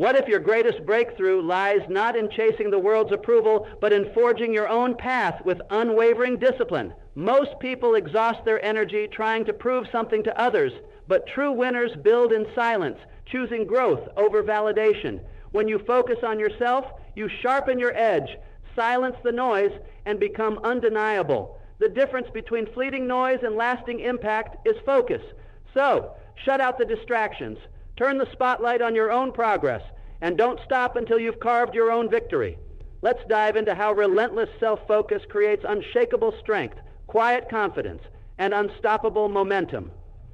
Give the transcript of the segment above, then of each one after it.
What if your greatest breakthrough lies not in chasing the world's approval, but in forging your own path with unwavering discipline? Most people exhaust their energy trying to prove something to others, but true winners build in silence, choosing growth over validation. When you focus on yourself, you sharpen your edge, silence the noise, and become undeniable. The difference between fleeting noise and lasting impact is focus. So, shut out the distractions. Turn the spotlight on your own progress, and don't stop until you've carved your own victory. Let's dive into how relentless self-focus creates unshakable strength, quiet confidence, and unstoppable momentum.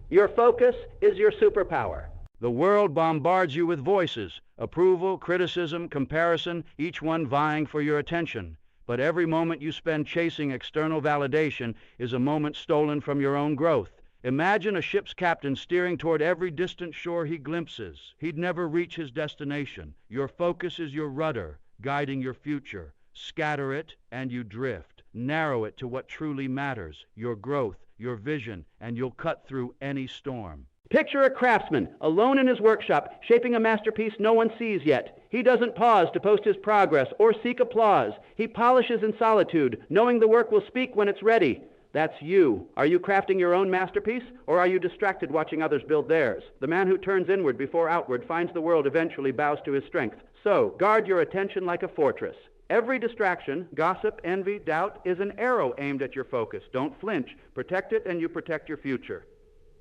Your focus is your superpower. The world bombards you with voices, approval, criticism, comparison, each one vying for your attention. But every moment you spend chasing external validation is a moment stolen from your own growth. Imagine a ship's captain steering toward every distant shore he glimpses. He'd never reach his destination. Your focus is your rudder, guiding your future. Scatter it, and you drift. Narrow it to what truly matters, your growth, your vision, and you'll cut through any storm. Picture a craftsman, alone in his workshop, shaping a masterpiece no one sees yet. He doesn't pause to post his progress or seek applause. He polishes in solitude, knowing the work will speak when it's ready. That's you. Are you crafting your own masterpiece, or are you distracted watching others build theirs? The man who turns inward before outward finds the world eventually bows to his strength. So, guard your attention like a fortress. Every distraction, gossip, envy, doubt, is an arrow aimed at your focus. Don't flinch. Protect it, and you protect your future.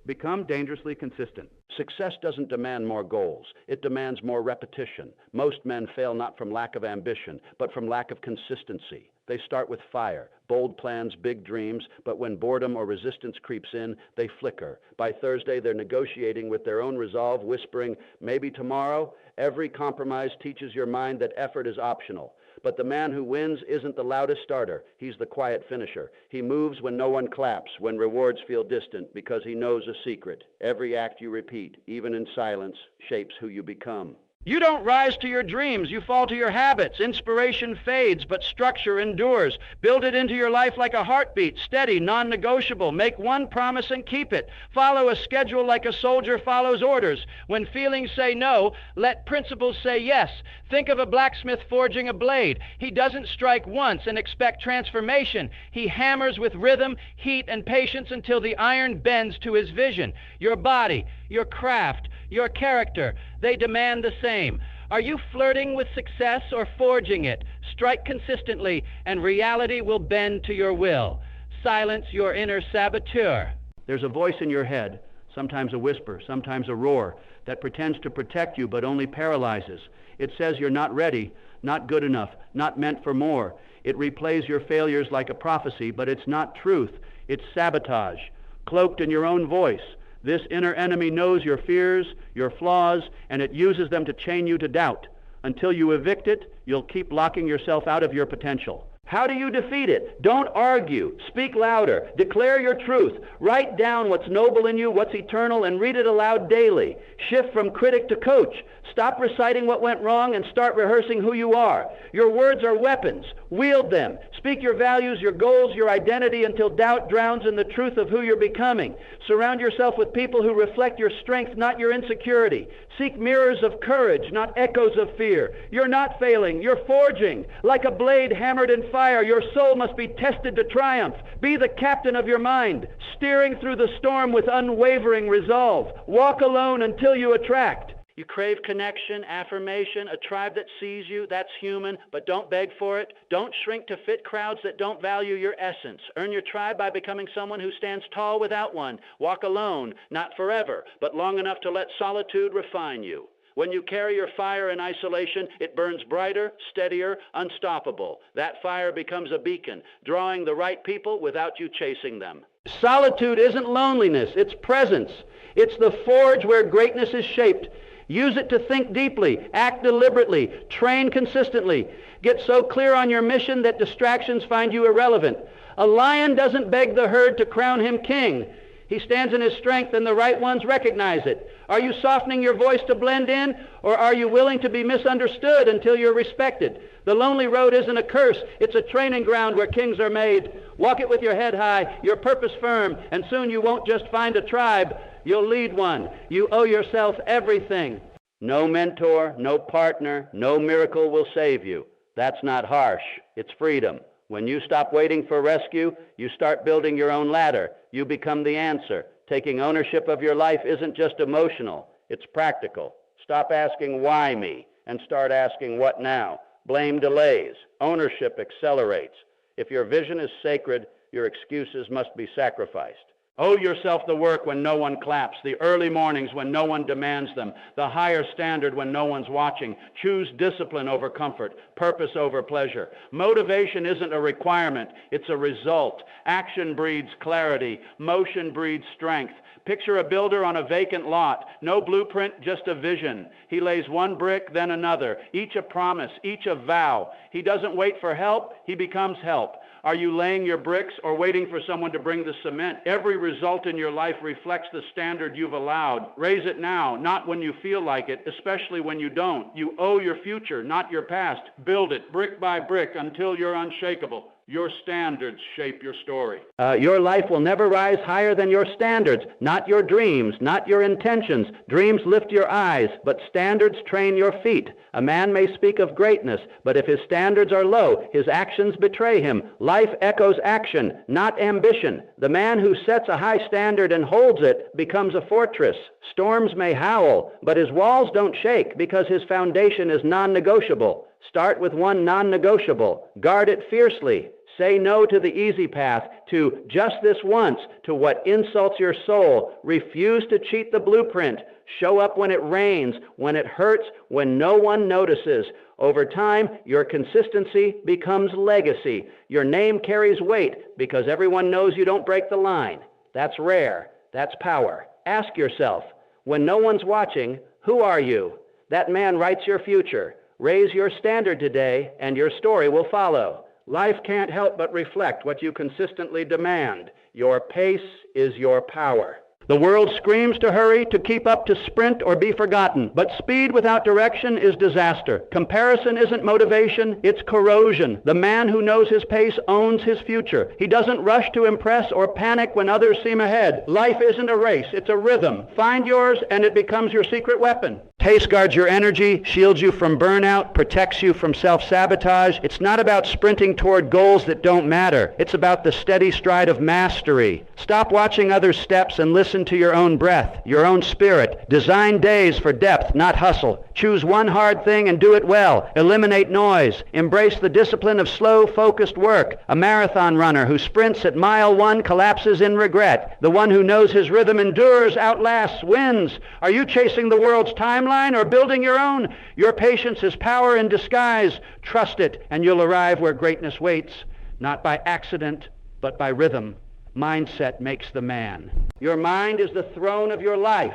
Become dangerously consistent. Success doesn't demand more goals. It demands more repetition. Most men fail not from lack of ambition, but from lack of consistency. They start with fire, bold plans, big dreams, but when boredom or resistance creeps in, they flicker. By Thursday, they're negotiating with their own resolve, whispering, maybe tomorrow. Every compromise teaches your mind that effort is optional. But the man who wins isn't the loudest starter. He's the quiet finisher. He moves when no one claps, when rewards feel distant, because he knows a secret. Every act you repeat, even in silence, shapes who you become. You don't rise to your dreams, you fall to your habits. Inspiration fades, but structure endures. Build it into your life like a heartbeat, steady, non-negotiable. Make one promise and keep it. Follow a schedule like a soldier follows orders. When feelings say no, let principles say yes. Think of a blacksmith forging a blade. He doesn't strike once and expect transformation. He hammers with rhythm, heat, and patience until the iron bends to his vision. Your body, your craft, your character, they demand the same. Are you flirting with success or forging it? Strike consistently, and reality will bend to your will. Silence your inner saboteur. There's a voice in your head, sometimes a whisper, sometimes a roar, that pretends to protect you but only paralyzes. It says you're not ready, not good enough, not meant for more. It replays your failures like a prophecy, but it's not truth. It's sabotage, cloaked in your own voice. This inner enemy knows your fears, your flaws, and it uses them to chain you to doubt. Until you evict it, you'll keep locking yourself out of your potential. How do you defeat it? Don't argue. Speak louder. Declare your truth. Write down what's noble in you, what's eternal, and read it aloud daily. Shift from critic to coach. Stop reciting what went wrong and start rehearsing who you are. Your words are weapons. Wield them. Speak your values, your goals, your identity until doubt drowns in the truth of who you're becoming. Surround yourself with people who reflect your strength, not your insecurity. Seek mirrors of courage, not echoes of fear. You're not failing. You're forging. Like a blade hammered in fire, your soul must be tested to triumph. Be the captain of your mind, steering through the storm with unwavering resolve. Walk alone until you attract. You crave connection, affirmation, a tribe that sees you. That's human, but don't beg for it. Don't shrink to fit crowds that don't value your essence. Earn your tribe by becoming someone who stands tall without one. Walk alone, not forever, but long enough to let solitude refine you. When you carry your fire in isolation, it burns brighter, steadier, unstoppable. That fire becomes a beacon, drawing the right people without you chasing them. Solitude isn't loneliness, it's presence. It's the forge where greatness is shaped. Use it to think deeply, act deliberately, train consistently. Get so clear on your mission that distractions find you irrelevant. A lion doesn't beg the herd to crown him king. He stands in his strength and the right ones recognize it. Are you softening your voice to blend in, or are you willing to be misunderstood until you're respected? The lonely road isn't a curse. It's a training ground where kings are made. Walk it with your head high, your purpose firm, and soon you won't just find a tribe. You'll lead one. You owe yourself everything. No mentor, no partner, no miracle will save you. That's not harsh. It's freedom. When you stop waiting for rescue, you start building your own ladder. You become the answer. Taking ownership of your life isn't just emotional. It's practical. Stop asking why me and start asking what now. Blame delays. Ownership accelerates. If your vision is sacred, your excuses must be sacrificed. Owe yourself the work when no one claps, the early mornings when no one demands them, the higher standard when no one's watching. Choose discipline over comfort, purpose over pleasure. Motivation isn't a requirement, it's a result. Action breeds clarity, motion breeds strength. Picture a builder on a vacant lot. No blueprint, just a vision. He lays one brick, then another, each a promise, each a vow. He doesn't wait for help, he becomes help. Are you laying your bricks or waiting for someone to bring the cement? Every result in your life reflects the standard you've allowed. Raise it now, not when you feel like it, especially when you don't. You owe your future, not your past. Build it brick by brick until you're unshakable. Your standards shape your story. Your life will never rise higher than your standards, not your dreams, not your intentions. Dreams lift your eyes, but standards train your feet. A man may speak of greatness, but if his standards are low, his actions betray him. Life echoes action, not ambition. The man who sets a high standard and holds it becomes a fortress. Storms may howl, but his walls don't shake because his foundation is non-negotiable. Start with one non-negotiable. Guard it fiercely. Say no to the easy path, to just this once, to what insults your soul. Refuse to cheat the blueprint. Show up when it rains, when it hurts, when no one notices. Over time, your consistency becomes legacy. Your name carries weight because everyone knows you don't break the line. That's rare. That's power. Ask yourself, when no one's watching, who are you? That man writes your future. Raise your standard today, and your story will follow. Life can't help but reflect what you consistently demand. Your pace is your power. The world screams to hurry, to keep up, to sprint, or be forgotten. But speed without direction is disaster. Comparison isn't motivation, it's corrosion. The man who knows his pace owns his future. He doesn't rush to impress or panic when others seem ahead. Life isn't a race, it's a rhythm. Find yours, and it becomes your secret weapon. Pace guards your energy, shields you from burnout, protects you from self-sabotage. It's not about sprinting toward goals that don't matter. It's about the steady stride of mastery. Stop watching others' steps and listen to your own breath, your own spirit. Design days for depth, not hustle. Choose one hard thing and do it well. Eliminate noise. Embrace the discipline of slow, focused work. A marathon runner who sprints at mile 1 collapses in regret. The one who knows his rhythm endures, outlasts, wins. Are you chasing the world's timeline or building your own? Your patience is power in disguise. Trust it, and you'll arrive where greatness waits, not by accident, but by rhythm. Mindset makes the man. Your mind is the throne of your life.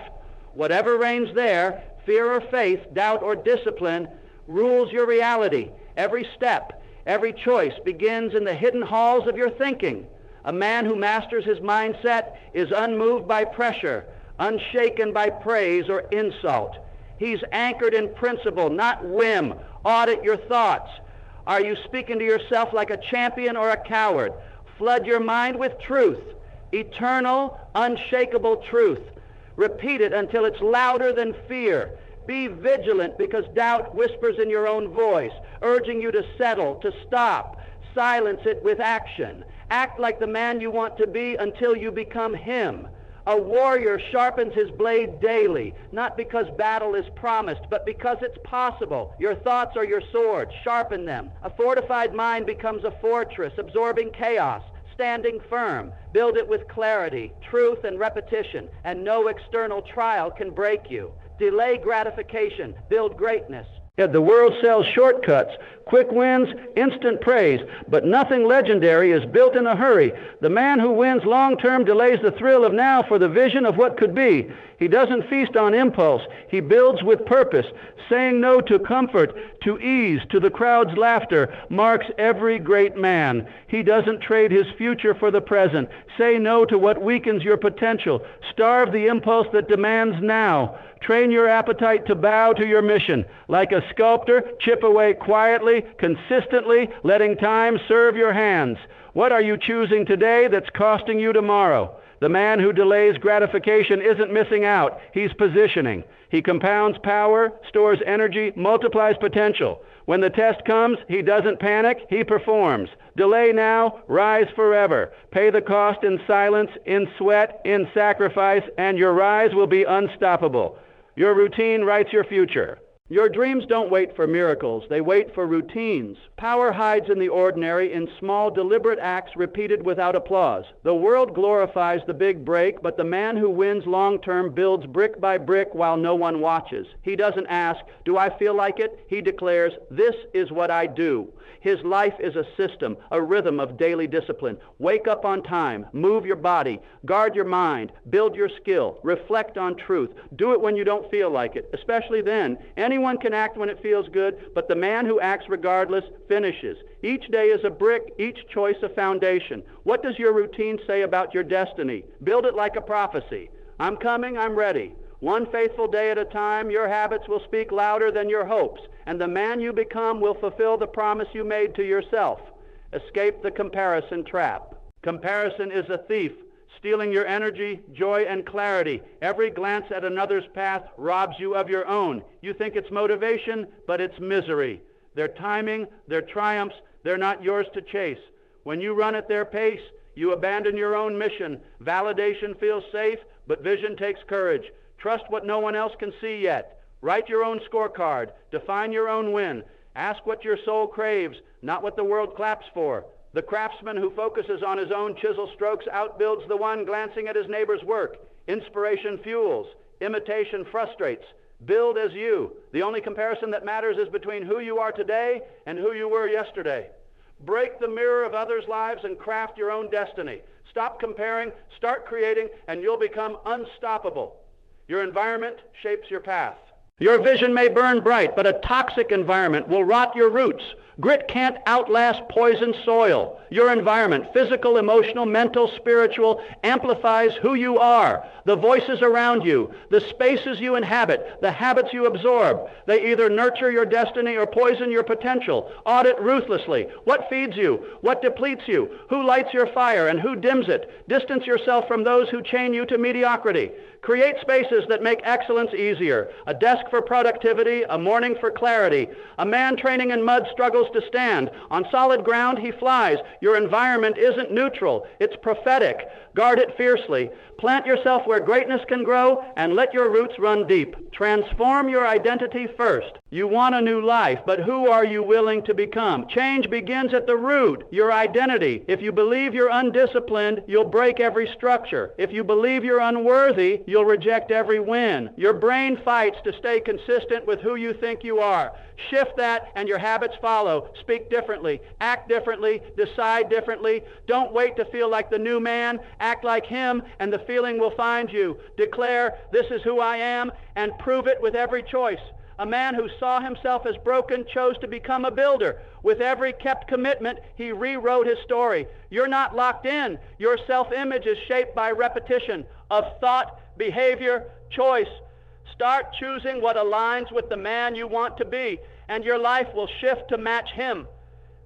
Whatever reigns there, fear or faith, doubt or discipline, rules your reality. Every step, every choice begins in the hidden halls of your thinking. A man who masters his mindset is unmoved by pressure, unshaken by praise or insult. He's anchored in principle, not whim. Audit your thoughts. Are you speaking to yourself like a champion or a coward? Flood your mind with truth, eternal, unshakable truth. Repeat it until it's louder than fear. Be vigilant because doubt whispers in your own voice, urging you to settle, to stop. Silence it with action. Act like the man you want to be until you become him. A warrior sharpens his blade daily, not because battle is promised, but because it's possible. Your thoughts are your sword. Sharpen them. A fortified mind becomes a fortress, absorbing chaos, standing firm. Build it with clarity, truth, and repetition, and no external trial can break you. Delay gratification. Build greatness. The world sells shortcuts, quick wins, instant praise, but nothing legendary is built in a hurry. The man who wins long-term delays the thrill of now for the vision of what could be. He doesn't feast on impulse. He builds with purpose. Saying no to comfort, to ease, to the crowd's laughter marks every great man. He doesn't trade his future for the present. Say no to what weakens your potential. Starve the impulse that demands now. Train your appetite to bow to your mission. Like a sculptor, chip away quietly, consistently, letting time serve your hands. What are you choosing today that's costing you tomorrow? The man who delays gratification isn't missing out. He's positioning. He compounds power, stores energy, multiplies potential. When the test comes, he doesn't panic, he performs. Delay now, rise forever. Pay the cost in silence, in sweat, in sacrifice, and your rise will be unstoppable. Your routine writes your future. Your dreams don't wait for miracles. They wait for routines. Power hides in the ordinary, in small, deliberate acts repeated without applause. The world glorifies the big break, but the man who wins long-term builds brick by brick while no one watches. He doesn't ask, do I feel like it? He declares, this is what I do. His life is a system, a rhythm of daily discipline. Wake up on time, move your body, guard your mind, build your skill, reflect on truth. Do it when you don't feel like it, especially then. Anyone can act when it feels good, but the man who acts regardless finishes. Each day is a brick, each choice a foundation. What does your routine say about your destiny? Build it like a prophecy. I'm coming, I'm ready. One faithful day at a time, your habits will speak louder than your hopes, and the man you become will fulfill the promise you made to yourself. Escape the comparison trap. Comparison is a thief, stealing your energy, joy, and clarity. Every glance at another's path robs you of your own. You think it's motivation, but it's misery. Their timing, their triumphs, they're not yours to chase. When you run at their pace, you abandon your own mission. Validation feels safe, but vision takes courage. Trust what no one else can see yet. Write your own scorecard. Define your own win. Ask what your soul craves, not what the world claps for. The craftsman who focuses on his own chisel strokes outbuilds the one glancing at his neighbor's work. Inspiration fuels. Imitation frustrates. Build as you. The only comparison that matters is between who you are today and who you were yesterday. Break the mirror of others' lives and craft your own destiny. Stop comparing, start creating, and you'll become unstoppable. Your environment shapes your path. Your vision may burn bright, but a toxic environment will rot your roots. Grit can't outlast poisoned soil. Your environment, physical, emotional, mental, spiritual, amplifies who you are. The voices around you, the spaces you inhabit, the habits you absorb. They either nurture your destiny or poison your potential. Audit ruthlessly. What feeds you? What depletes you? Who lights your fire and who dims it? Distance yourself from those who chain you to mediocrity. Create spaces that make excellence easier. A desk for productivity, a morning for clarity. A man training in mud struggles to stand. On solid ground, he flies. Your environment isn't neutral. It's prophetic. Guard it fiercely. Plant yourself where greatness can grow and let your roots run deep. Transform your identity first. You want a new life, but who are you willing to become? Change begins at the root, your identity. If you believe you're undisciplined, you'll break every structure. If you believe you're unworthy, you'll reject every win. Your brain fights to stay consistent with who you think you are. Shift that and your habits follow. Speak differently, act differently, decide differently. Don't wait to feel like the new man. Act like him and the feeling will find you. Declare, this is who I am, and prove it with every choice. A man who saw himself as broken chose to become a builder. With every kept commitment, he rewrote his story. You're not locked in. Your self-image is shaped by repetition of thought, behavior, choice. Start choosing what aligns with the man you want to be, and your life will shift to match him.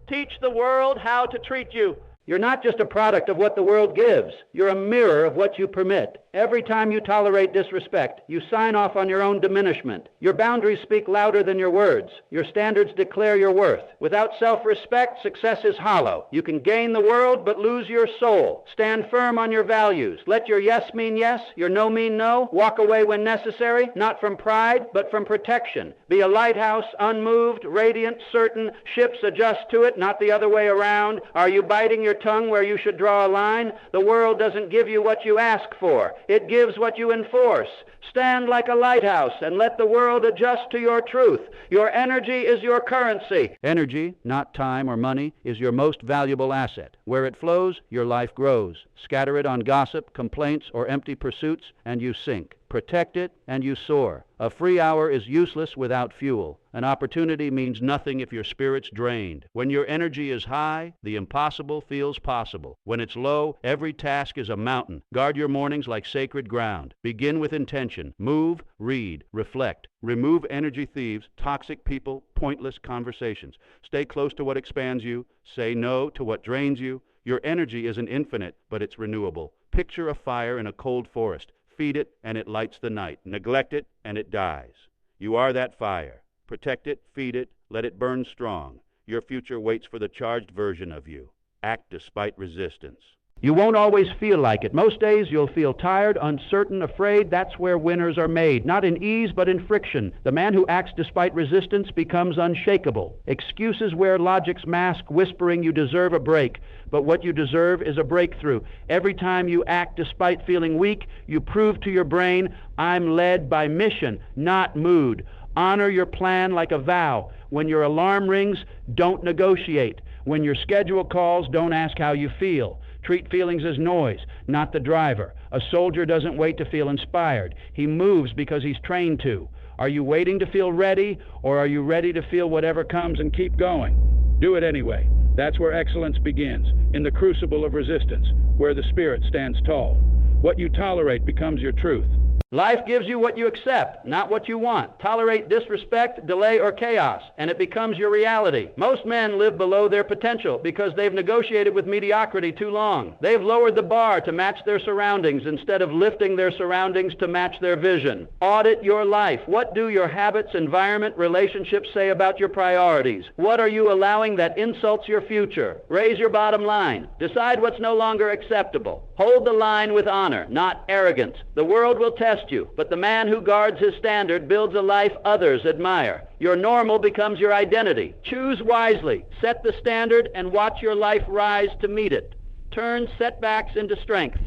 Teach the world how to treat you. You're not just a product of what the world gives. You're a mirror of what you permit. Every time you tolerate disrespect, you sign off on your own diminishment. Your boundaries speak louder than your words. Your standards declare your worth. Without self-respect, success is hollow. You can gain the world, but lose your soul. Stand firm on your values. Let your yes mean yes, your no mean no. Walk away when necessary, not from pride, but from protection. Be a lighthouse, unmoved, radiant, certain. Ships adjust to it, not the other way around. Are you biting your tongue where you should draw a line? The world doesn't give you what you ask for. It gives what you enforce. Stand like a lighthouse and let the world adjust to your truth. Your energy is your currency. Energy, not time or money, is your most valuable asset. Where it flows, your life grows. Scatter it on gossip, complaints, or empty pursuits, and you sink. Protect it, and you soar. A free hour is useless without fuel. An opportunity means nothing if your spirit's drained. When your energy is high, the impossible feels possible. When it's low, every task is a mountain. Guard your mornings like sacred ground. Begin with intention. Move, read, reflect. Remove energy thieves, toxic people, pointless conversations. Stay close to what expands you. Say no to what drains you. Your energy isn't infinite, but it's renewable. Picture a fire in a cold forest. Feed it, and it lights the night. Neglect it, and it dies. You are that fire. Protect it, feed it, let it burn strong. Your future waits for the charged version of you. Act despite resistance. You won't always feel like it. Most days you'll feel tired, uncertain, afraid. That's where winners are made. Not in ease, but in friction. The man who acts despite resistance becomes unshakable. Excuses wear logic's mask, whispering you deserve a break. But what you deserve is a breakthrough. Every time you act despite feeling weak, you prove to your brain, I'm led by mission, not mood. Honor your plan like a vow. When your alarm rings, don't negotiate. When your schedule calls, don't ask how you feel. Treat feelings as noise, not the driver. A soldier doesn't wait to feel inspired. He moves because he's trained to. Are you waiting to feel ready, or are you ready to feel whatever comes and keep going? Do it anyway. That's where excellence begins, in the crucible of resistance, where the spirit stands tall. What you tolerate becomes your truth. Life gives you what you accept, not what you want. Tolerate disrespect, delay, or chaos, and it becomes your reality. Most men live below their potential because they've negotiated with mediocrity too long. They've lowered the bar to match their surroundings instead of lifting their surroundings to match their vision. Audit your life. What do your habits, environment, relationships say about your priorities? What are you allowing that insults your future? Raise your bottom line. Decide what's no longer acceptable. Hold the line with honor, not arrogance. The world will test you, but the man who guards his standard builds a life others admire. Your normal becomes your identity. Choose wisely, set the standard, and watch your life rise to meet it. Turn setbacks into strength.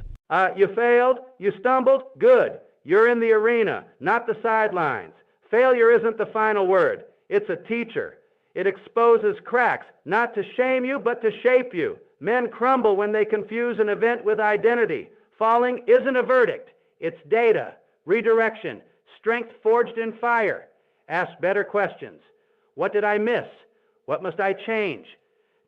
You failed, you stumbled, good. You're in the arena, not the sidelines. Failure isn't the final word. It's a teacher. It exposes cracks, not to shame you, but to shape you. Men crumble when they confuse an event with identity. Falling isn't a verdict. It's data, redirection, strength forged in fire. Ask better questions. What did I miss? What must I change?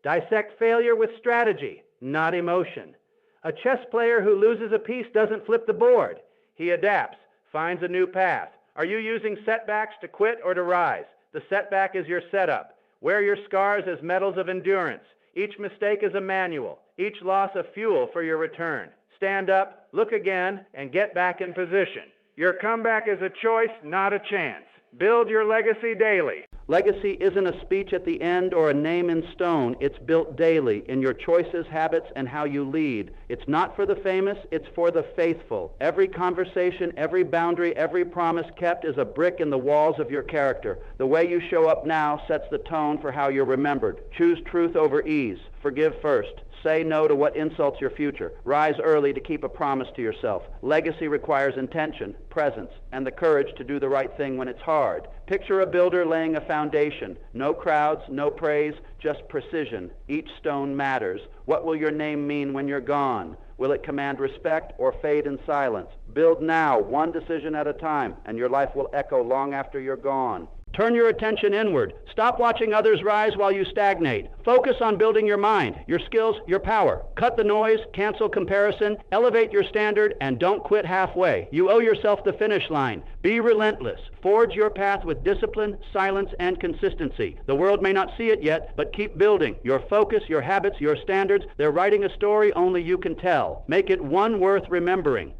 Dissect failure with strategy, not emotion. A chess player who loses a piece doesn't flip the board. He adapts, finds a new path. Are you using setbacks to quit or to rise? The setback is your setup. Wear your scars as medals of endurance. Each mistake is a manual. Each loss a fuel for your return. Stand up, look again, and get back in position. Your comeback is a choice, not a chance. Build your legacy daily. Legacy isn't a speech at the end or a name in stone. It's built daily in your choices, habits, and how you lead. It's not for the famous, it's for the faithful. Every conversation, every boundary, every promise kept is a brick in the walls of your character. The way you show up now sets the tone for how you're remembered. Choose truth over ease. Forgive first. Say no to what insults your future. Rise early to keep a promise to yourself. Legacy requires intention, presence, and the courage to do the right thing when it's hard. Picture a builder laying a foundation. No crowds, no praise, just precision. Each stone matters. What will your name mean when you're gone? Will it command respect or fade in silence? Build now, one decision at a time, and your life will echo long after you're gone. Turn your attention inward. Stop watching others rise while you stagnate. Focus on building your mind, your skills, your power. Cut the noise, cancel comparison, elevate your standard, and don't quit halfway. You owe yourself the finish line. Be relentless. Forge your path with discipline, silence, and consistency. The world may not see it yet, but keep building. Your focus, your habits, your standards, they're writing a story only you can tell. Make it one worth remembering.